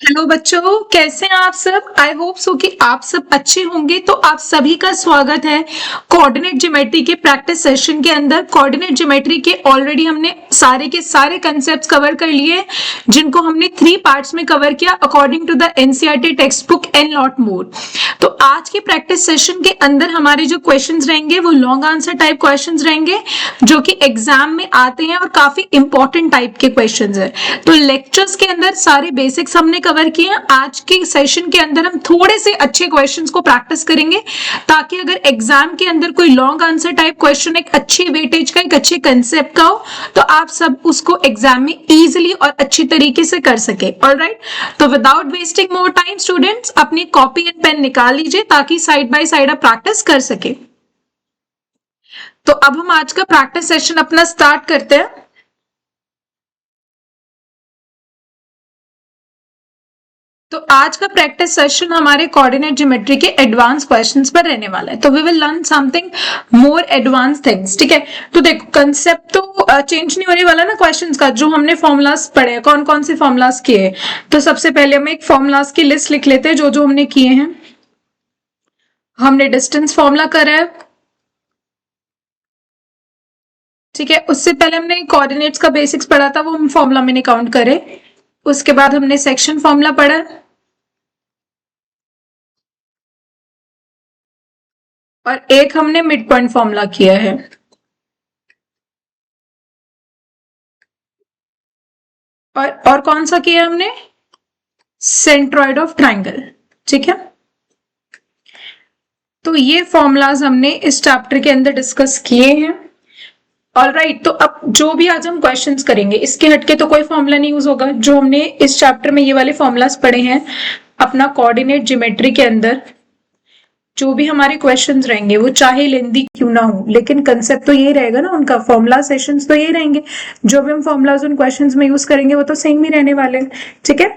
Hello बच्चों, कैसे हैं आप सब। आई होप सो कि आप सब अच्छे होंगे। तो आप सभी का स्वागत है कोऑर्डिनेट ज्योमेट्री के प्रैक्टिस सेशन के अंदर। कोऑर्डिनेट ज्योमेट्री के ऑलरेडी हमने सारे के सारे कंसेप्ट्स कवर कर लिए, जिनको हमने 3 पार्ट्स में कवर किया according to the NCERT text book and lot more. तो आज के प्रैक्टिस सेशन के अंदर हमारे जो क्वेश्चंस रहेंगे वो लॉन्ग आंसर टाइप क्वेश्चंस रहेंगे, जो कि एग्जाम में आते हैं और काफी इंपॉर्टेंट टाइप के क्वेश्चंस है। तो लेक्चर्स के अंदर सारे बेसिक्स हमने कवर किए हैं। आज के सेशन के अंदर हम थोड़े से अच्छे क्वेश्चंस को प्रैक्टिस करेंगे, ताकि अगर एग्जाम के अंदर कोई लॉन्ग आंसर टाइप क्वेश्चन एक अच्छी वेटेज का, एक अच्छे कंसेप्ट का हो, तो आप सब उसको एग्जाम में इजीली और अच्छी तरीके से कर सके। ऑलराइट, तो without wasting more time students, अपनी कॉपी एंड पेन निकाल लीजिए ताकि साइड बाय साइड आप प्रैक्टिस कर सके। तो अब हम आज का प्रैक्टिस सेशन अपना स्टार्ट करते हैं। तो आज का प्रैक्टिस सेशन हमारे कोऑर्डिनेट ज्योमेट्री के एडवांस क्वेश्चंस पर रहने वाला है। तो we will learn something more advance things. ठीक है, तो देखो कंसेप्ट तो चेंज नहीं होने वाला ना क्वेश्चंस का। जो हमने फॉर्मूलाज पढ़े, कौन कौन से फॉर्मूलाज किए, तो सबसे पहले हम एक फॉर्मूलाज की लिस्ट लिख लेते हैं जो जो हमने किए हैं। हमने डिस्टेंस फॉर्मूला करा है, ठीक है। उससे पहले हमने कोऑर्डिनेट्स का बेसिक्स पढ़ा था, वो हम फॉर्मूला में नहीं काउंट करे। उसके बाद हमने सेक्शन फॉर्मूला पढ़ा, और एक हमने मिड पॉइंट फॉर्मूला किया है। और कौन सा किया हमने, सेंट्रॉइड ऑफ ट्राइंगल। ठीक है, तो ये फॉर्मूलाज हमने इस चैप्टर के अंदर डिस्कस किए हैं। ऑलराइट, तो अब जो भी आज हम क्वेश्चंस करेंगे, इसके हटके तो कोई फॉर्मूला नहीं यूज होगा। जो हमने इस चैप्टर में ये वाले फॉर्मूलाज पढ़े हैं अपना कोऑर्डिनेट ज्योमेट्री के अंदर, जो भी हमारे क्वेश्चंस रहेंगे वो चाहे लेंदी क्यों ना हो, लेकिन कंसेप्ट तो यही रहेगा ना उनका। फॉर्मूला सेशंस तो यही रहेंगे। जो भी हम फॉर्मूलाज उन क्वेश्चंस में यूज करेंगे वो तो सेम ही रहने वाले हैं। ठीक है,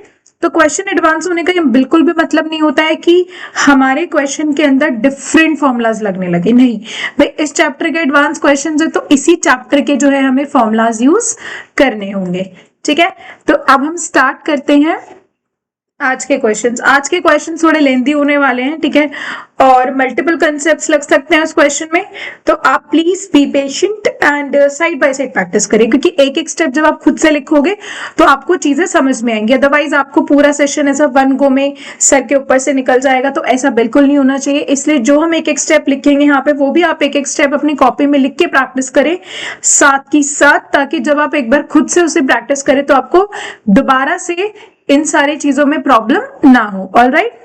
तो क्वेश्चन एडवांस होने का ये बिल्कुल भी मतलब नहीं होता है कि हमारे क्वेश्चन के अंदर डिफरेंट फॉर्मूलाज लगने लगे। नहीं भाई, इस चैप्टर के एडवांस क्वेश्चंस है तो इसी चैप्टर के जो है हमें फॉर्मूलाज यूज करने होंगे। ठीक है, तो अब हम स्टार्ट करते हैं आज के क्वेश्चंस। आज के क्वेश्चंस थोड़े लेंदी होने वाले हैं, ठीक है, और मल्टीपल कंसेप्ट्स लग सकते हैं उस क्वेश्चन में। तो आप please be patient and side by side practice करें, क्योंकि एक एक स्टेप जब आप खुद से लिखोगे तो आपको चीजें समझ में आएंगी। अदरवाइज आपको पूरा सेशन ऐसा वन गो में सर के ऊपर से निकल जाएगा, तो ऐसा बिल्कुल नहीं होना चाहिए। इसलिए जो हम एक एक स्टेप लिखेंगे यहाँ पे, वो भी आप एक एक स्टेप अपनी कॉपी में लिख के प्रैक्टिस करें साथ ही साथ, ताकि जब आप एक बार खुद से उसे प्रैक्टिस करें तो आपको दोबारा से इन सारी चीजों में प्रॉब्लम ना हो। ऑलराइट,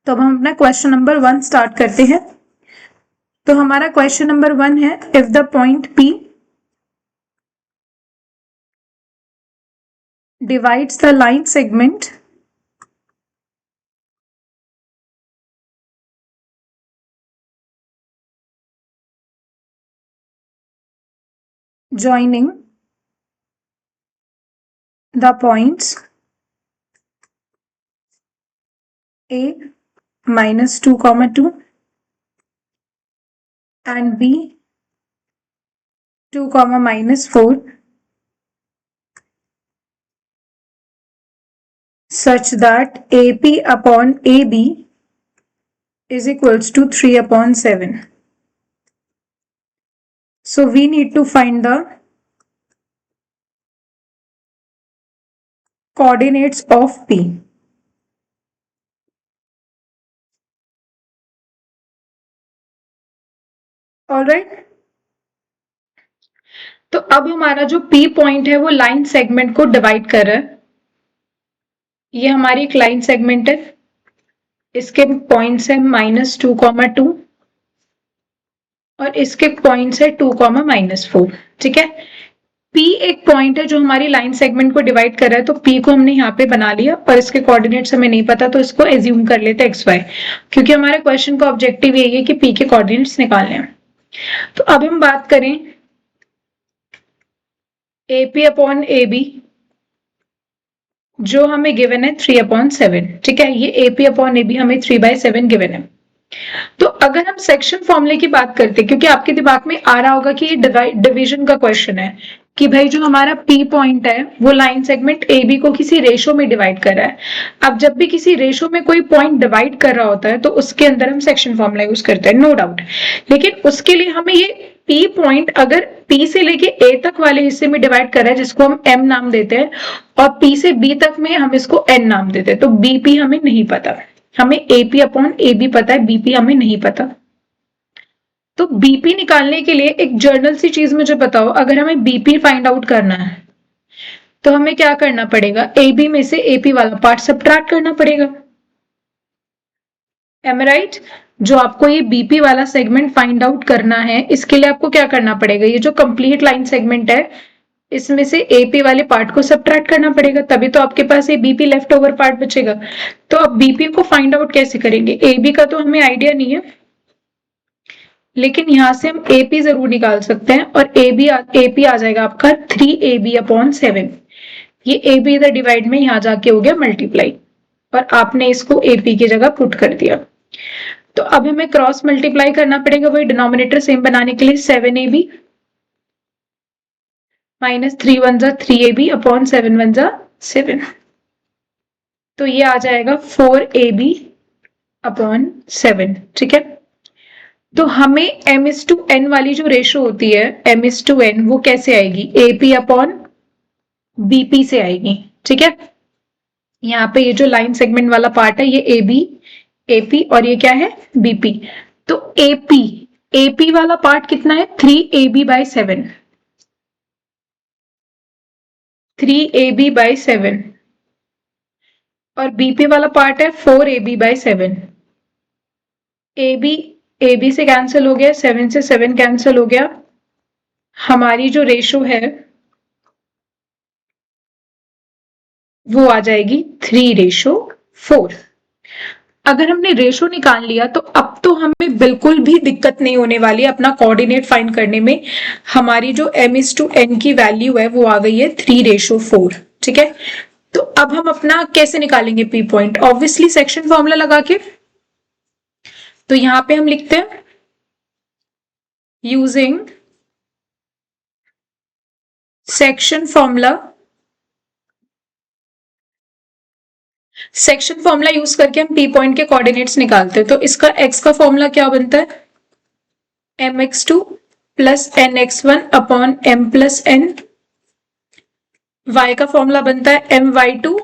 तो अब हम अपना क्वेश्चन नंबर 1 स्टार्ट करते हैं। तो हमारा क्वेश्चन नंबर 1 है, if the point P divides the line segment joining the points A minus 2 comma 2 and B 2 comma minus 4 such that AP upon AB is equals to 3 upon 7. So we need to find the coordinates of P. Alright, तो अब हमारा जो P point है वो line segment को divide कर रहा है। ये हमारी एक लाइन सेगमेंट है, इसके पॉइंट्स है -2, 2 और इसके पॉइंट्स है 2, -4। ठीक है, P एक पॉइंट है जो हमारी लाइन सेगमेंट को डिवाइड कर रहा है। तो P को हमने यहाँ पे बना लिया, और इसके कोऑर्डिनेट्स हमें नहीं पता तो इसको एज्यूम कर लेते हैं XY, क्योंकि हमारे क्वेश्चन का ऑब्जेक्टिव यही है कि P के कोऑर्डिनेट्स निकालने हैं। तो अब हम बात करें AP अपॉन AB, जो हमें गिवन है 3/7। ठीक है, ये AP अपॉन AB हमें 3/7 गिवन है। तो अगर हम सेक्शन फॉर्मूले की बात करते हैं, क्योंकि आपके दिमाग में आ रहा होगा कि ये डिवीजन का क्वेश्चन है, कि भाई जो हमारा P पॉइंट है वो लाइन सेगमेंट AB को किसी रेशो में डिवाइड कर रहा है। अब जब भी किसी रेशो में कोई पॉइंट डिवाइड कर रहा होता है तो उसके अंदर हम सेक्शन फॉर्मूला यूज करते हैं, नो डाउट। लेकिन उसके लिए हमें ये P पॉइंट अगर P से लेके A तक वाले हिस्से में डिवाइड कर रहा है जिसको हम M नाम देते हैं, और P से B तक में हम इसको N नाम देते हैं, तो BP हमें नहीं पता। हमें AP अपॉन AB पता है, BP हमें नहीं पता। तो बीपी निकालने के लिए एक जर्नल सी चीज मुझे बताओ, अगर हमें बीपी फाइंड आउट करना है तो हमें क्या करना पड़ेगा, AB में से AP वाला पार्ट सब्ट्रैक्ट करना पड़ेगा। Um right? जो आपको ये बीपी वाला सेगमेंट फाइंड आउट करना है, इसके लिए आपको क्या करना पड़ेगा, ये जो कंप्लीट लाइन सेगमेंट है इसमें से AP वाले पार्ट को सब्ट्रैक्ट करना पड़ेगा, तभी तो आपके पास ये बीपी लेफ्ट ओवर पार्ट बचेगा। तो अब बीपी को फाइंड आउट कैसे करेंगे, AB का तो हमें आइडिया नहीं है, लेकिन यहां से हम AP जरूर निकाल सकते हैं, और AP आ जाएगा आपका 3AB अपॉन 7। ये AB इधर डिवाइड में यहां जाके हो गया मल्टीप्लाई, और आपने इसको AP की जगह पुट कर दिया। तो अब हमें क्रॉस मल्टीप्लाई करना पड़ेगा वही डिनोमिनेटर सेम बनाने के लिए, 7AB माइनस 3 1 जा 3AB अपॉन 7 1 जा 7। तो ये आ जाएगा 4AB अपॉन 7। ठीक है, तो हमें m/n वाली जो रेशो होती है m/n वो कैसे आएगी, AP अपॉन BP से आएगी। ठीक है, यहाँ पे ये जो लाइन सेगमेंट वाला पार्ट है ये AB AP और ये क्या है BP। तो AP वाला पार्ट कितना है, 3AB बाई 7, 3AB बाई 7, और BP वाला पार्ट है 4AB बाई 7। AB से कैंसिल हो गया, 7 से 7 कैंसिल हो गया, हमारी जो रेशो है वो आ जाएगी 3:4। अगर हमने रेशो निकाल लिया तो अब तो हमें बिल्कुल भी दिक्कत नहीं होने वाली है अपना कोऑर्डिनेट फाइंड करने में। हमारी जो m/n की वैल्यू है वो आ गई है 3:4। ठीक है, तो अब हम अपना कैसे निकालेंगे P point, obviously section formula लगा के। तो यहां पे हम लिखते हैं using section formula, section formula use करके हम P पॉइंट के कोऑर्डिनेट्स निकालते हैं। तो इसका x का फॉर्मूला क्या बनता है, mx2 plus nx1 upon m plus n। y का फॉर्मूला बनता है my2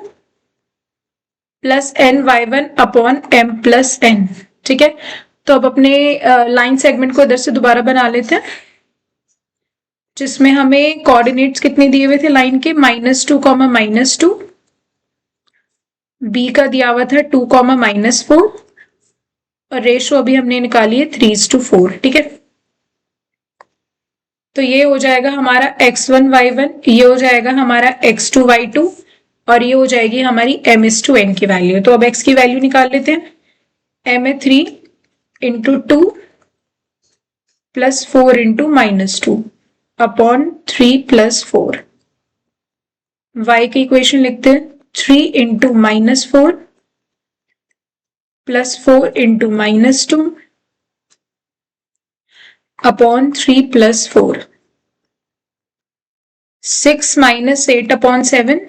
plus ny1 upon m plus n। ठीक है, तो अब अपने लाइन सेगमेंट को इधर से दोबारा बना लेते हैं, जिसमें हमें कोऑर्डिनेट्स कितने दिए हुए थे लाइन के, -2, -2, B का दिया हुआ था 2, -4, और रेशो अभी हमने निकाली है 3:4। ठीक है, तो ये हो जाएगा हमारा x1 y1, ये हो जाएगा हमारा x2 y2, और ये हो जाएगी हमारी m/n की वैल्यू। तो अब x की वैल्यू निकाल लेते हैं, m है 3 into 2 plus 4 into -2 upon 3 plus 4। y की इक्वेशन लिखते हैं 3 into -4 plus 4 into -2 upon 3 plus 4। 6 - 8 upon 7,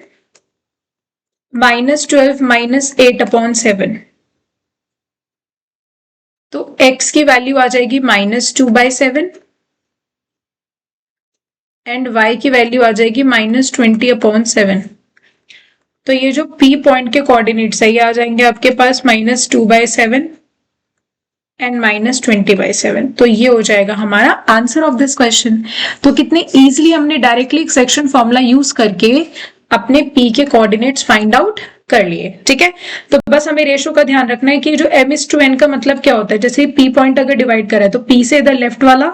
-12 - 8 upon 7। तो x की वैल्यू आ जाएगी -2/7 एंड y की वैल्यू आ जाएगी -20 अपॉन 7। तो ये जो P पॉइंट के कोऑर्डिनेट्स है ये आ जाएंगे आपके पास -2/7 एंड -20/7। तो ये हो जाएगा हमारा आंसर ऑफ दिस क्वेश्चन। तो कितने इजीली हमने डायरेक्टली एक सेक्शन फॉर्मूला यूज करके अपने P के कोऑर्डिनेट्स फाइंड आउट कर लिए। ठीक है, तो बस हमें रेशो का ध्यान रखना है कि जो m/n का मतलब क्या होता है। जैसे P पॉइंट अगर डिवाइड करा है तो P से इधर लेफ्ट वाला,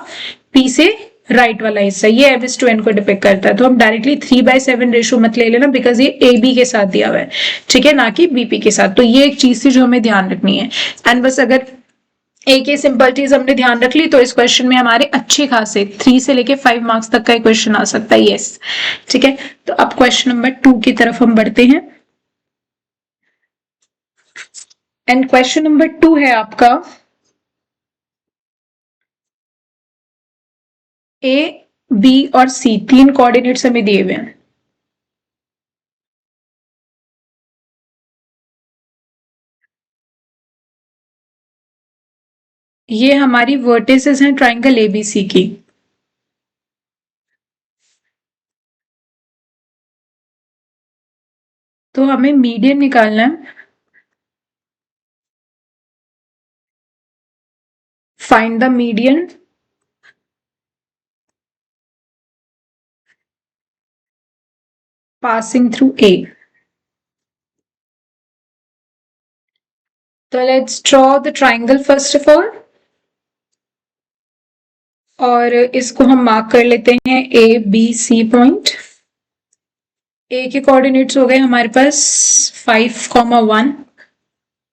P से राइट वाला हिस्सा, ये m/n को डिपेक्ट करता है। तो हम डायरेक्टली 3/7 रेशो मत ले लेना, बिकॉज ये AB के साथ दिया हुआ है, ठीक है, ना कि BP के साथ। तो ये एक चीज थी जो हमें ध्यान रखनी है। एंड बस अगर एक ही सिंपल चीज हमने ध्यान रख ली तो इस क्वेश्चन में हमारे अच्छे खासे 3 से लेके 5 मार्क्स तक का क्वेश्चन आ सकता है। यस, ठीक है, तो अब क्वेश्चन नंबर 2 की तरफ हम बढ़ते हैं। एंड क्वेश्चन नंबर 2 है आपका, बी और सी, तीन कोऑर्डिनेट्स हमें दिए हुए हैं। ये हमारी वर्टिसेस हैं ट्राइंगल एबीसी की। तो हमें मीडियन निकालना है। Find the median passing through A. तो let's draw the triangle first of all, और इसको हम मार्क कर लेते हैं A B C point. A के कोऑर्डिनेट्स हो गए हमारे पास 5,1,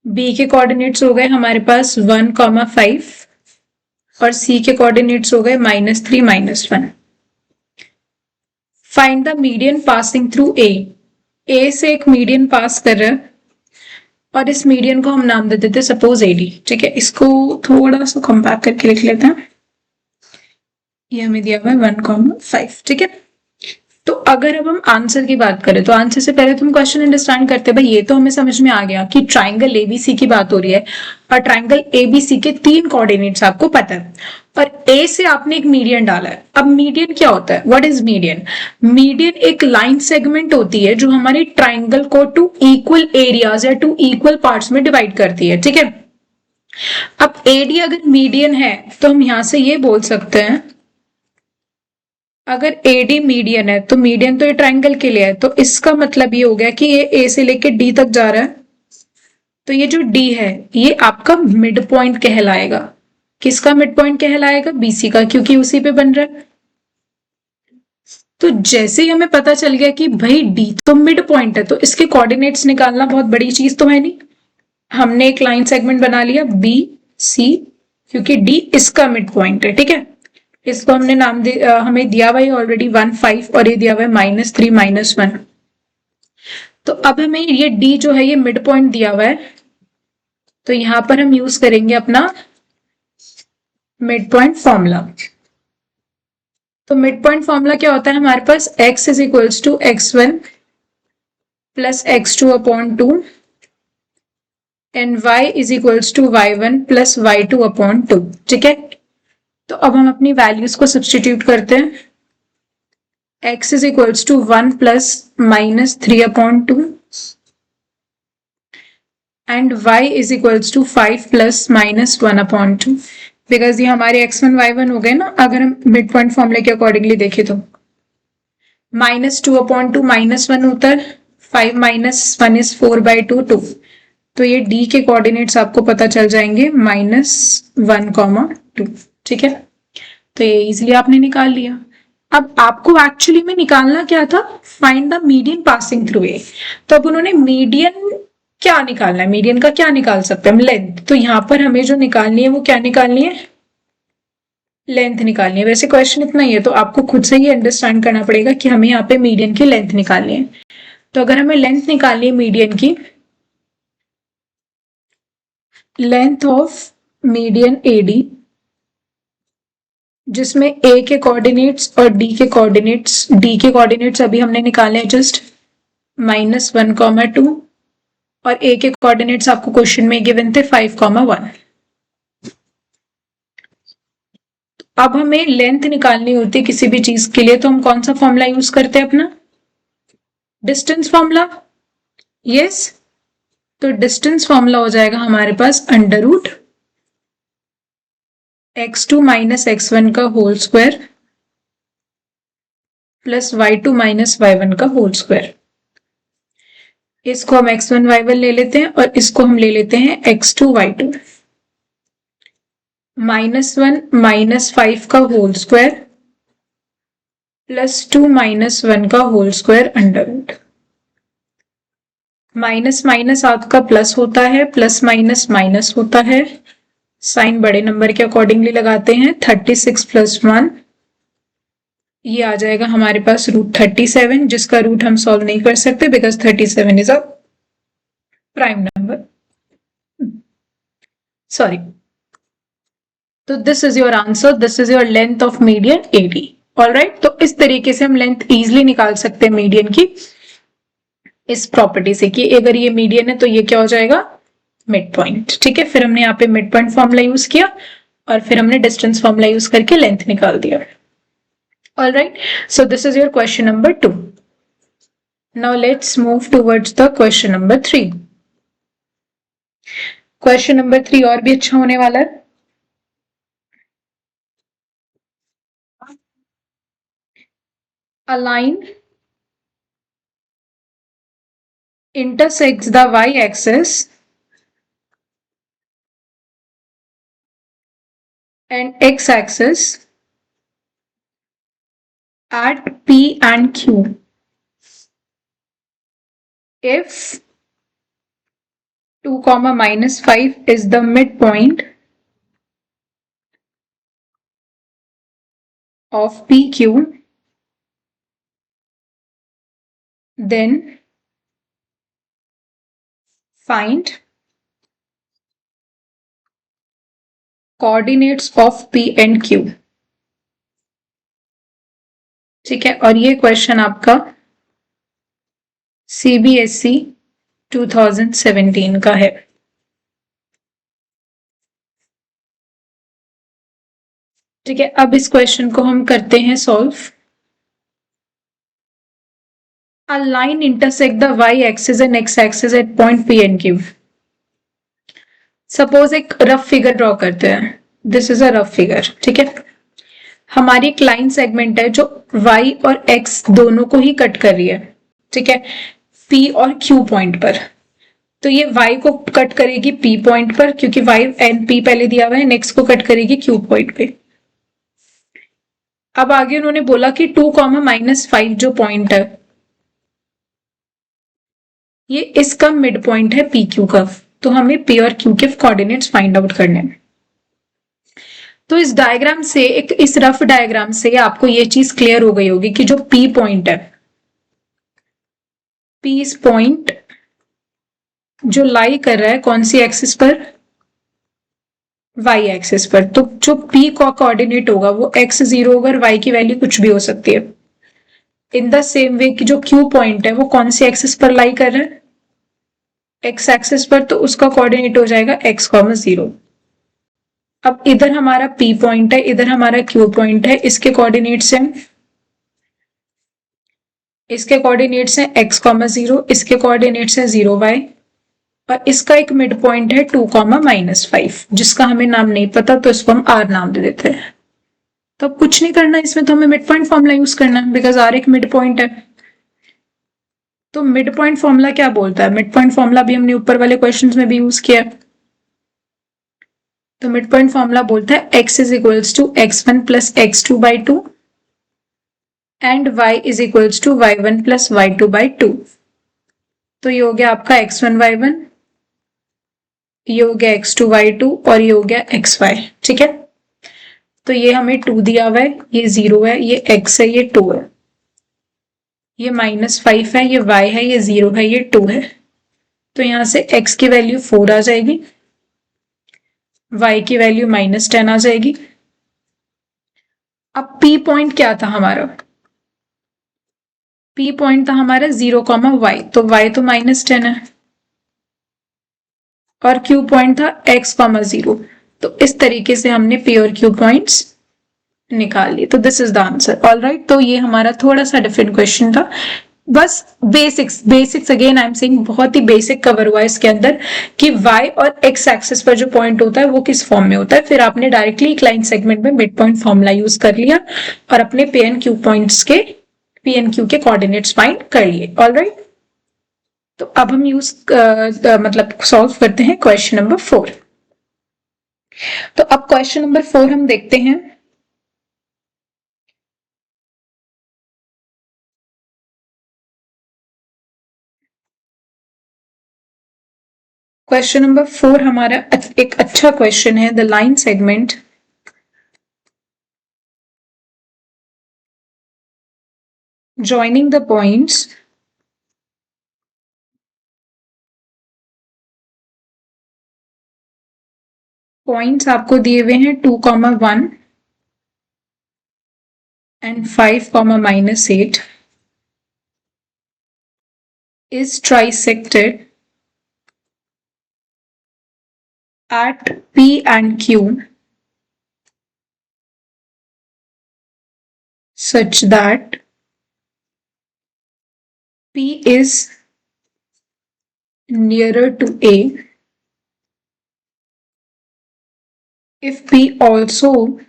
B के कोऑर्डिनेट्स हो गए हमारे पास 1,5 और C के कोऑर्डिनेट्स हो गए -3 -1। Find the median passing through A। A से एक मीडियन पास कर रहा है और इस मीडियन को हम नाम दे देते हैं सपोज AD। ठीक है, इसको थोड़ा सा कंपैक्ट करके लिख लेते हैं। ये हमें दिया हुआ है 1,5। ठीक है, तो अगर अब हम आंसर की बात करें तो आंसर से पहले तुम क्वेश्चन अंडरस्टैंड करते हैं। भाई ये तो हमें समझ में आ गया कि ट्राइंगल एबीसी की बात हो रही है और ट्राइंगल एबीसी के तीन कोऑर्डिनेट्स आपको पता है और ए से आपने एक मीडियन डाला है। अब मीडियन क्या होता है? What is median? मीडियन एक लाइन सेगमेंट होती है जो हमारी ट्राइंगल को टू इक्वल एरियाज या टू इक्वल पार्ट्स में डिवाइड करती है। ठीक है, अब एडी अगर मीडियन है तो हम यहां से ये बोल सकते हैं, अगर AD मीडियन है तो मीडियन तो ये ट्राइंगल के लिए है, तो इसका मतलब ये हो गया कि ये A से लेके D तक जा रहा है, तो ये जो D है ये आपका मिड पॉइंट कहलाएगा। किसका मिड पॉइंट कहलाएगा? BC का, क्योंकि उसी पे बन रहा है। तो जैसे ही हमें पता चल गया कि भाई D तो मिड पॉइंट है, तो इसके कोऑर्डिनेट्स निकालना बहुत बड़ी चीज तो है नहीं। हमने एक लाइन सेगमेंट बना लिया BC, क्योंकि D इसका मिड पॉइंट है। ठीक है, इसको हमने नाम हमें दिया हुआ है ऑलरेडी 1,5 और ये दिया हुआ है -3 -1। तो अब हमें ये D जो है ये मिड पॉइंट दिया हुआ है, तो यहां पर हम यूज करेंगे अपना मिड पॉइंट फॉर्मूला। तो मिड पॉइंट फॉर्मूला क्या होता है हमारे पास? x is equals to x1 plus x2 upon 2 and y is equals to y1 plus y2 upon 2। ठीक है, तो अब हम अपनी वैल्यूज को सब्सटीट्यूट करते हैं। x is equals to 1 plus -3 upon 2 and y is equals to 5 plus -1 upon 2। Because ये हमारे x1 y1 हो गए ना, अगर हम मिड पॉइंट फॉर्मूले के अकॉर्डिंगली देखें तो -2 अपॉन 2 -1 होता है, 5 -1 इज 4/2 2। तो ये D के कोऑर्डिनेट्स आपको पता चल जाएंगे -1,2। ठीक है, तो ये इजिली आपने निकाल लिया। अब आपको एक्चुअली में निकालना क्या था? Find the median passing through a. तो अब उन्होंने मीडियन क्या निकालना है? मीडियन का क्या निकाल सकते हैं हम? लेंथ। तो यहां पर हमें जो निकालनी है वो क्या निकालनी है? लेंथ निकालनी है। वैसे क्वेश्चन इतना ही है, तो आपको खुद से ही अंडरस्टैंड करना पड़ेगा कि हमें यहाँ पे मीडियन की लेंथ निकालनी है। तो अगर हमें लेंथ निकालनी है मीडियन की, लेंथ ऑफ मीडियन AD, जिसमें A के कोऑर्डिनेट्स और D के कोऑर्डिनेट्स अभी हमने निकाले हैं जस्ट -1,2 और A के कोऑर्डिनेट्स आपको क्वेश्चन में गिवन थे 5,1। अब हमें लेंथ निकालनी होती है किसी भी चीज के लिए, तो हम कौन सा फॉर्मूला यूज करते हैं? अपना डिस्टेंस फॉर्मूला। यस, तो डिस्टेंस फॉर्मूला हो जाएगा हमारे पास √ x2 माइनस x1 का whole square plus y2 minus y1 का होल स्क्वायर। इसको हम x1 y1 ले लेते हैं और इसको हम ले लेते हैं x2 y2। -1 -5 का होल स्क्वायर प्लस 2 -1 का होल स्क्वायर √ माइनस माइनस आपका प्लस होता है, प्लस माइनस माइनस होता है, साइन बड़े नंबर के अकॉर्डिंगली लगाते हैं। 36 + 1 ये आ जाएगा हमारे पास √37, जिसका रूट हम सॉल्व नहीं कर सकते because 37 is a prime number. Sorry, तो this is your answer, this is your length of median AD। Alright, तो इस तरीके से हम लेंथ इजिली निकाल सकते हैं मीडियन की इस प्रॉपर्टी से कि अगर ये मीडियन है तो ये क्या हो जाएगा, मिड पॉइंट। ठीक है, फिर हमने यहाँ पे मिड पॉइंट फॉर्मूला यूज किया और फिर हमने डिस्टेंस फॉर्मूला यूज करके लेंथ निकाल दिया। Alright, so this is your question number 2। Now let's move towards the question number 3। Question number 3 और भी अच्छा होने वाला है। A line intersects the y-axis and x-axis at P and Q. If 2, -5 is the midpoint of PQ, then find coordinates of P and Q। ठीक है, और ये क्वेश्चन आपका CBSE 2017 का है। ठीक है, अब इस क्वेश्चन को हम करते हैं solve. A line intersect the y-axis and x-axis at point P and Q। Suppose एक रफ फिगर ड्रॉ करते हैं। This is a rough figure. ठीक है, हमारी एक लाइन सेगमेंट है जो y और x दोनों को ही कट कर रही है। ठीक है, P और Q पॉइंट पर। तो ये y को कट करेगी P पॉइंट पर क्योंकि y एंड P पहले दिया हुआ है, नेक्स्ट को कट करेगी Q पॉइंट पे। अब आगे उन्होंने बोला कि 2, -5 जो पॉइंट है ये इसका मिड पॉइंट है पी क्यू का। तो हमें P और Q के कोऑर्डिनेट्स फाइंड आउट करने हैं। तो इस डायग्राम से, एक इस रफ डायग्राम से आपको ये चीज क्लियर हो गई होगी कि जो P पॉइंट है, P पॉइंट जो लाई कर रहा है कौन सी एक्सिस पर, y एक्सिस पर। तो जो P का कोऑर्डिनेट होगा वो x0 होगा और y की वैल्यू कुछ भी हो सकती है। इन द सेम वे कि जो Q पॉइंट है वो कौन सी एक्सिस पर लाई कर रहा है, x एक्सिस पर, तो उसका कोऑर्डिनेट हो जाएगा x,0। अब इधर हमारा P पॉइंट है, इधर हमारा Q पॉइंट है, इसके कोऑर्डिनेट्स हैं, इसके कोऑर्डिनेट्स हैं x,0, इसके कोऑर्डिनेट्स हैं 0y, और इसका एक मिड पॉइंट है 2, -5 जिसका हमें नाम नहीं पता तो इसको हम r नाम दे देते हैं। तो अब कुछ नहीं करना इसमें, तो हमें मिड पॉइंट फॉर्मूला यूज करना है बिकॉज r एक मिड पॉइंट है। तो मिड पॉइंट फॉर्मूला क्या बोलता है, मिड पॉइंट फॉर्मूला भी हमने ऊपर वाले क्वेश्चंस में भी यूज किया। तो मिड पॉइंट फॉर्मूला बोलता है x is equals to x1 plus x2/2 and y is equals to y1 plus y2/2। तो ये हो गया आपका x1 y1, ये हो गया x2 y2 और ये हो गया xy। ठीक है, तो ये हमें 2 दिया हुआ है, ये 0 है, ये x है, ये 2 है, ये -5 है, ये y है, ये 0 है, ये 2 है। तो यहां से x की वैल्यू 4 आ जाएगी, y की वैल्यू -10 आ जाएगी। अब P पॉइंट क्या था हमारा, P पॉइंट था हमारा 0, y, तो y तो -10 है, और Q पॉइंट था x, 0। तो इस तरीके से हमने P और Q पॉइंट्स निकाल लिए। तो this is the answer. Alright, तो ये हमारा थोड़ा सा डिफरेंट क्वेश्चन था। बस basics again I am saying, बहुत ही बेसिक कवर हुआ है इसके अंदर कि y और x एक्सिस पर जो पॉइंट होता है वो किस फॉर्म में होता है। फिर आपने डायरेक्टली एक लाइन सेगमेंट में मिड पॉइंट फॉर्मूला यूज कर लिया और अपने P एंड Q पॉइंट्स के P एंड Q के कोऑर्डिनेट्स फाइंड कर लिए। ऑलराइट, तो अब हम मतलब सॉल्व करते हैं क्वेश्चन नंबर 4। तो अब क्वेश्चन नंबर 4 हम देखते हैं। क्वेश्चन नंबर 4 हमारा एक अच्छा क्वेश्चन है। The line segment joining the points आपको दिए हुए हैं 2, 1 and 5 comma minus 8 is trisected at P and Q such that P is nearer to A if P also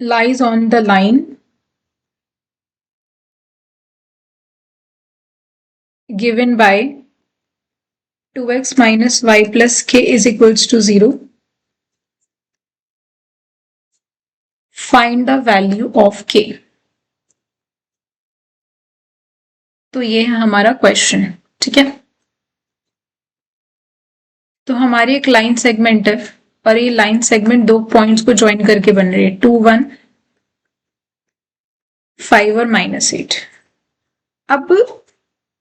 lies on the line given by 2x minus y plus k is equals to 0. Find the value of k. तो ये है हमारा question, ठीक है। तो हमारी एक line segment है और ये लाइन सेगमेंट दो पॉइंट्स को ज्वाइन करके बन रही है, 2 1 5 और -8। अब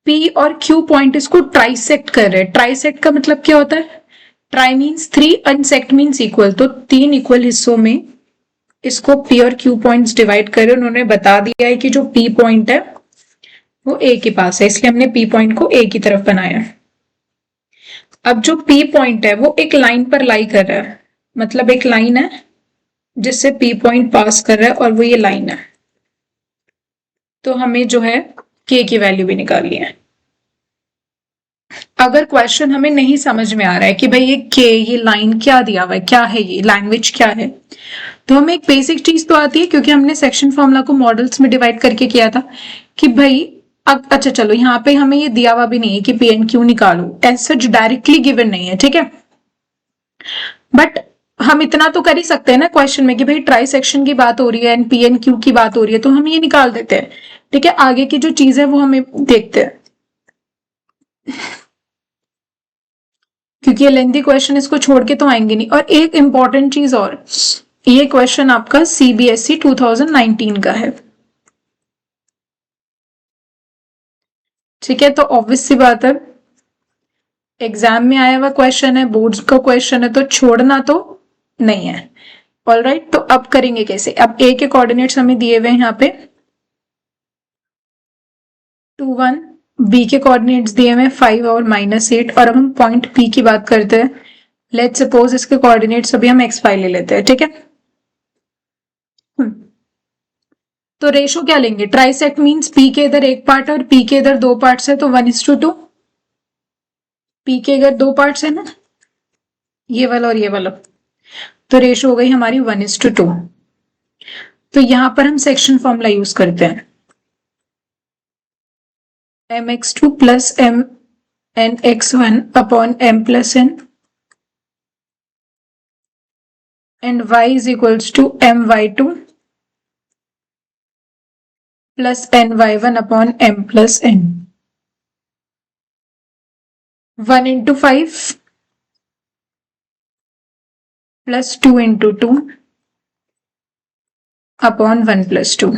P और Q पॉइंट इसको ट्राइसेक्ट कर रहे हैं। ट्राइसेक्ट का मतलब क्या होता है? Try means 3 and sect means equal, तो 3 इक्वल हिस्सों में इसको P और Q पॉइंट्स डिवाइड करे। उन्होंने बता दिया है कि जो P पॉइंट है वो A के पास है, इसलिए हमने P पॉइंट को A की तरफ बनाया। अब जो P पॉइंट है वो एक लाइन पर लाई कर रहा है, मतलब एक लाइन है जिससे P पॉइंट पास कर रहा है और वो ये लाइन है। तो हमें जो है K की वैल्यू भी निकालनी है। अगर क्वेश्चन हमें नहीं समझ में आ रहा है कि भाई ये K, ये लाइन क्या दिया हुआ है, क्या है, ये लैंग्वेज क्या है, तो हमें एक बेसिक चीज तो आती है, क्योंकि हमने सेक्शन फॉर्मूला को मॉडल्स में डिवाइड करके किया था कि भाई अब अच्छा चलो यहाँ पे हमें ये दिया हुआ भी नहीं है कि P एंड Q निकालो, एज सच डायरेक्टली गिवन नहीं है, ठीक है। बट हम इतना तो कर ही सकते हैं ना क्वेश्चन में कि भाई ट्राई सेक्शन की बात हो रही है एंड P एंड Q की बात हो रही है, तो हम ये निकाल देते हैं, ठीक है। आगे की जो चीज है वो हमें देखते हैं, क्योंकि ये लेंथी क्वेश्चन इसको छोड़ के तो आएंगे नहीं। और एक इंपॉर्टेंट चीज और, ये क्वेश्चन आपका CBSE 2019 का है, ठीक है। तो ऑब्वियस सी बात है, एग्जाम में आया हुआ क्वेश्चन है, बोर्ड का क्वेश्चन है, तो छोड़ना तो नहीं है। ऑलराइट, तो अब करेंगे कैसे? अब ए के कोऑर्डिनेट्स हमें दिए हुए हैं यहाँ पे 2 1, बी के कोऑर्डिनेट्स दिए हुए 5 और -8, और अब हम पॉइंट पी की बात करते हैं। लेट्स सपोज इसके कोऑर्डिनेट्स अभी हम x5 ले लेते हैं, ठीक है। तो रेशो क्या लेंगे? ट्राइसेक्ट मींस पी के इधर एक पार्ट और पी के इधर दो पार्ट्स है, तो 1:2। पी के इधर दो पार्ट्स है ना, ये वाला और ये वाला, तो रेशो हो गई हमारी 1:2। तो यहां पर हम सेक्शन फॉर्मूला यूज करते हैं, mx2 plus mnx1 upon m plus n and y is equals to my2 plus ny1 upon m plus n। 1 into 5 plus 2 into 2 upon 1 plus 2।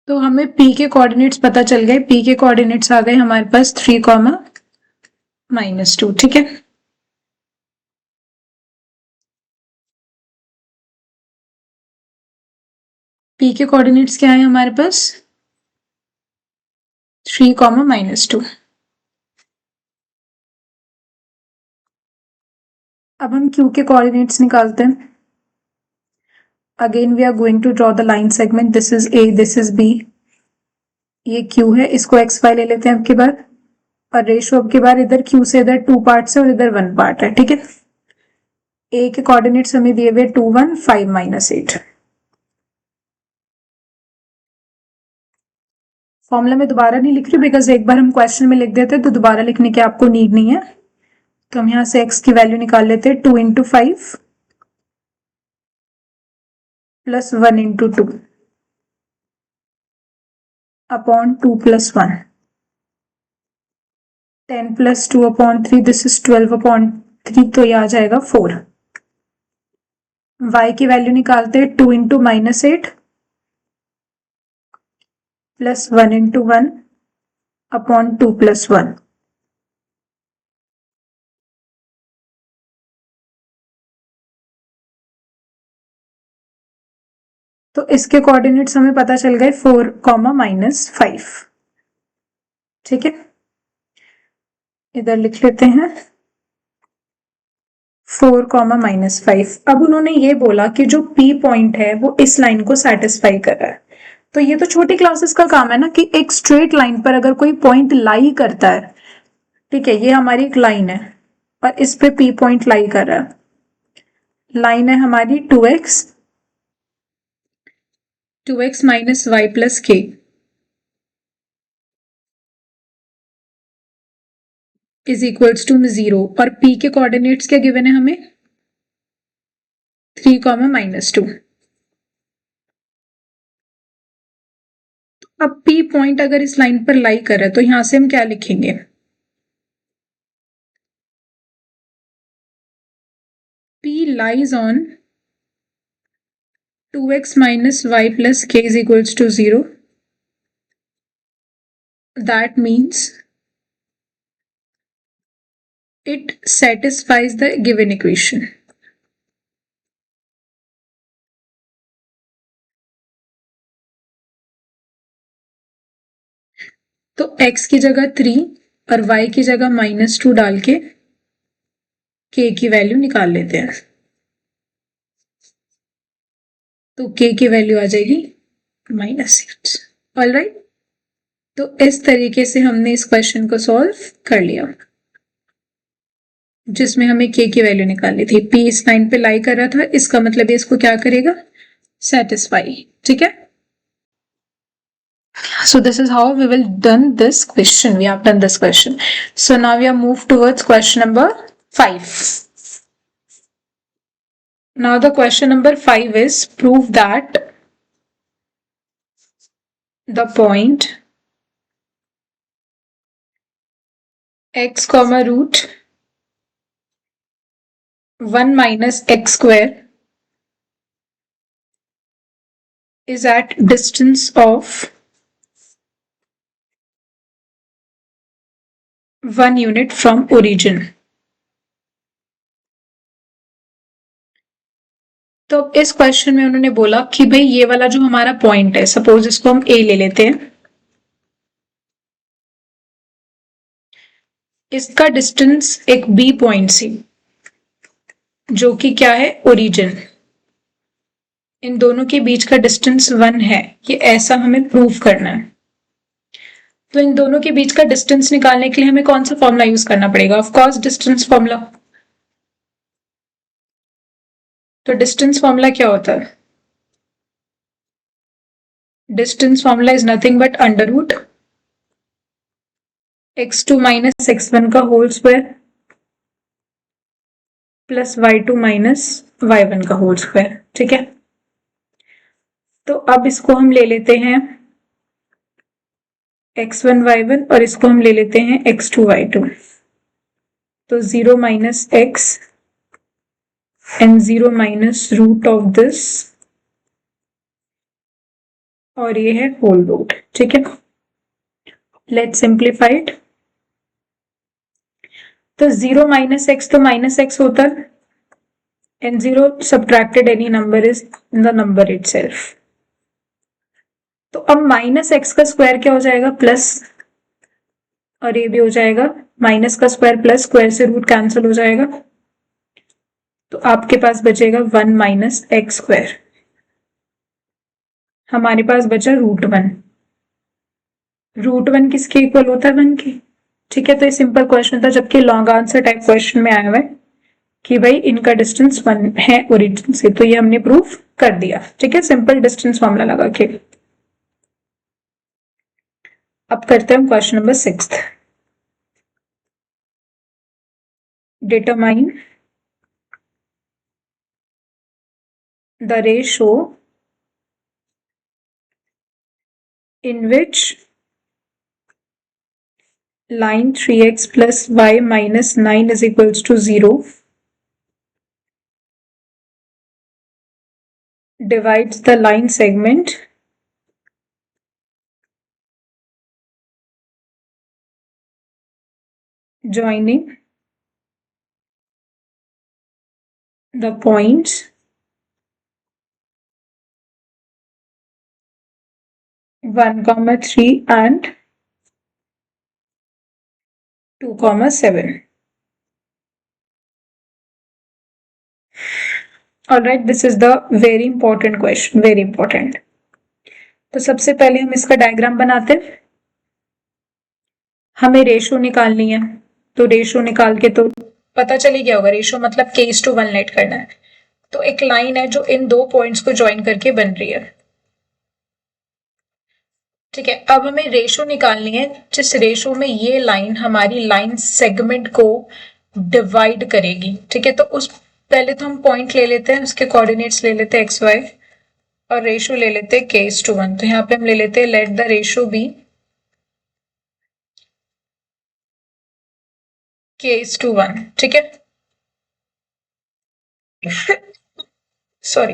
तो हमें P के कोऑर्डिनेट्स पता चल गए। P के कोऑर्डिनेट्स आ गए हमारे पास 3, -2, ठीक है। P के कोऑर्डिनेट्स क्या है हमारे पास? 3, -2। अब हम Q के कोऑर्डिनेट्स निकालते हैं। Again we are going to draw the line segment, this is A, this is B, ये Q है, इसको x5 ले लेते हैं अब की बार, और रेशो अब की बार इधर Q से इधर 2 पार्ट्स है और इधर 1 पार्ट है, ठीक है। A के कोऑर्डिनेट्स हमें दिए हुए 2 1 5 -8। फॉर्मूला में दोबारा नहीं लिख रही बिकॉज एक बार हम क्वेश्चन में लिख देते तो दोबारा लिखने की आपको नीड नहीं है। तो हम यहां से x की वैल्यू निकाल लेते हैं, 2 into 5 plus 1 into 2 upon 2 plus 1। 10 + 2/3 this is 12/3, तो ये आ जाएगा 4। y की वैल्यू निकालते हैं, 2 × -8 + 1 × 1/2 + 1। तो इसके कोऑर्डिनेट्स हमें पता चल गए 4, -5। ठीक है, इधर लिख लेते हैं 4, -5। अब उन्होंने ये बोला कि जो P पॉइंट है वो इस लाइन को सेटिस्फाई कर रहा है। तो ये तो छोटी क्लासेस का काम है ना कि एक स्ट्रेट लाइन पर अगर कोई पॉइंट लाई करता है, ठीक है, ये हमारी एक लाइन है और इस पे P पॉइंट लाई कर रहा है। लाइन है हमारी 2x - y + k is equals to 0, और P के कोऑर्डिनेट्स क्या गिवन है हमें, 3, -2। अब P पॉइंट अगर इस लाइन पर लाई कर रहा है तो यहां से हम क्या लिखेंगे, P lies on 2x - y + k is equals to 0. That means it satisfies the given equation. तो x की जगह 3 और y की जगह -2 डाल के k की वैल्यू निकाल लेते हैं। तो k की वैल्यू आ जाएगी -8। ऑलराइट, तो इस तरीके से हमने इस क्वेश्चन को सॉल्व कर लिया जिसमें हमें k की वैल्यू निकालनी थी। p इस लाइन पे लाई कर रहा था, इसका मतलब इसको क्या करेगा, सेटिस्फाई। ठीक है, so this is how we will done this question. We have done this question. So now we have moved towards question number 5. Now the question number 5 is prove that the point x comma root 1 minus x square is at distance of 1 unit from origin. तो इस question में उन्होंने बोला कि भाई ये वाला जो हमारा पॉइंट है, सपोज इसको हम ए ले लेते हैं, इसका डिस्टेंस एक बी पॉइंट से जो कि क्या है, ओरिजिन, इन दोनों के बीच का डिस्टेंस 1 है, ये ऐसा हमें प्रूव करना है। तो इन दोनों के बीच का डिस्टेंस निकालने के लिए हमें कौन सा फॉर्मूला यूज करना पड़ेगा, ऑफ कोर्स डिस्टेंस फॉर्मूला। तो डिस्टेंस फॉर्मूला क्या होता है, distance formula is nothing but under root x2 - x1 का whole square plus y2 - y1 का होल स्क्वायर। ठीक है, तो अब इसको हम ले लेते हैं x1 y1 और इसको हम ले लेते हैं x2 y2। तो 0 - x and 0 - root of this, और ये है होल रूट। ठीक है, लेट्स सिंप्लीफाई इट। तो 0 - x तो -x होता है, and 0 subtracted any number is the number itself. तो अब -x का स्क्वायर क्या हो जाएगा, प्लस, और ये भी हो जाएगा माइनस का स्क्वायर प्लस, स्क्वायर से रूट कैंसिल हो जाएगा, तो आपके पास बचेगा 1 - x स्क्वायर। हमारे पास बचा √1। √1 किसके इक्वल होता है, 1 के। ठीक है, तो ये सिंपल क्वेश्चन था, जबकि लॉन्ग आंसर टाइप क्वेश्चन में आया हुआ है कि भाई इनका डिस्टेंस 1 है ओरिजिन से, तो ये हमने प्रूफ कर दिया। ठीक है, सिंपल डिस्टेंस फॉर्मूला लगा के। अब करते हैं question number 6। Determine the ratio in which line 3x plus y minus 9 is equals to 0 divides the line segment joining the points 1, 3 and 2, 7. Alright, this is the very important question, very important. तो सबसे पहले हम इसका diagram बनाते हैं। हमें ratio निकालनी है, तो रेशो निकाल के तो पता चल ही गया होगा, रेशो मतलब k:1 लेट करना है। तो एक लाइन है जो इन दो पॉइंट्स को ज्वाइन करके बन रही है, ठीक है। अब हमें रेशो निकालनी है जिस रेशो में ये लाइन हमारी लाइन सेगमेंट को डिवाइड करेगी, ठीक है। तो उस पहले तो हम पॉइंट ले लेते हैं, उसके कोऑर्डिनेट्स ले लेते हैं xy और रेशो ले लेते हैं k:1। तो यहाँ पे हम ले लेते हैं let the ratio B k:1, ठीक है। सॉरी।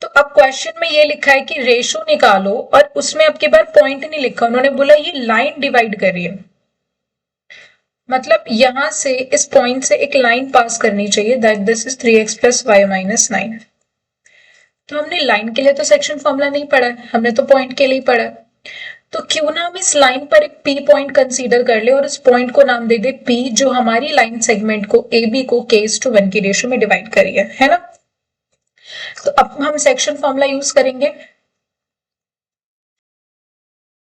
तो अब क्वेश्चन में ये लिखा है कि रेशो निकालो और उसमें अब की बार पॉइंट नहीं लिखा, उन्होंने बोला ये लाइन डिवाइड कर रही है, मतलब यहां से इस पॉइंट से एक लाइन पास करनी चाहिए, that this is 3x plus y minus 9। तो हमने लाइन के लिए तो सेक्शन फॉर्मूला नहीं पढ़ा, हमने तो पॉइंट के लिए पढ़ा। तो क्यों ना हम इस लाइन पर एक P पॉइंट कंसीडर कर ले और इस पॉइंट को नाम दे दे P, जो हमारी लाइन सेगमेंट को AB को k:1 की रेशो में डिवाइड करी है ना। तो अब हम सेक्शन फॉर्मूला यूज करेंगे,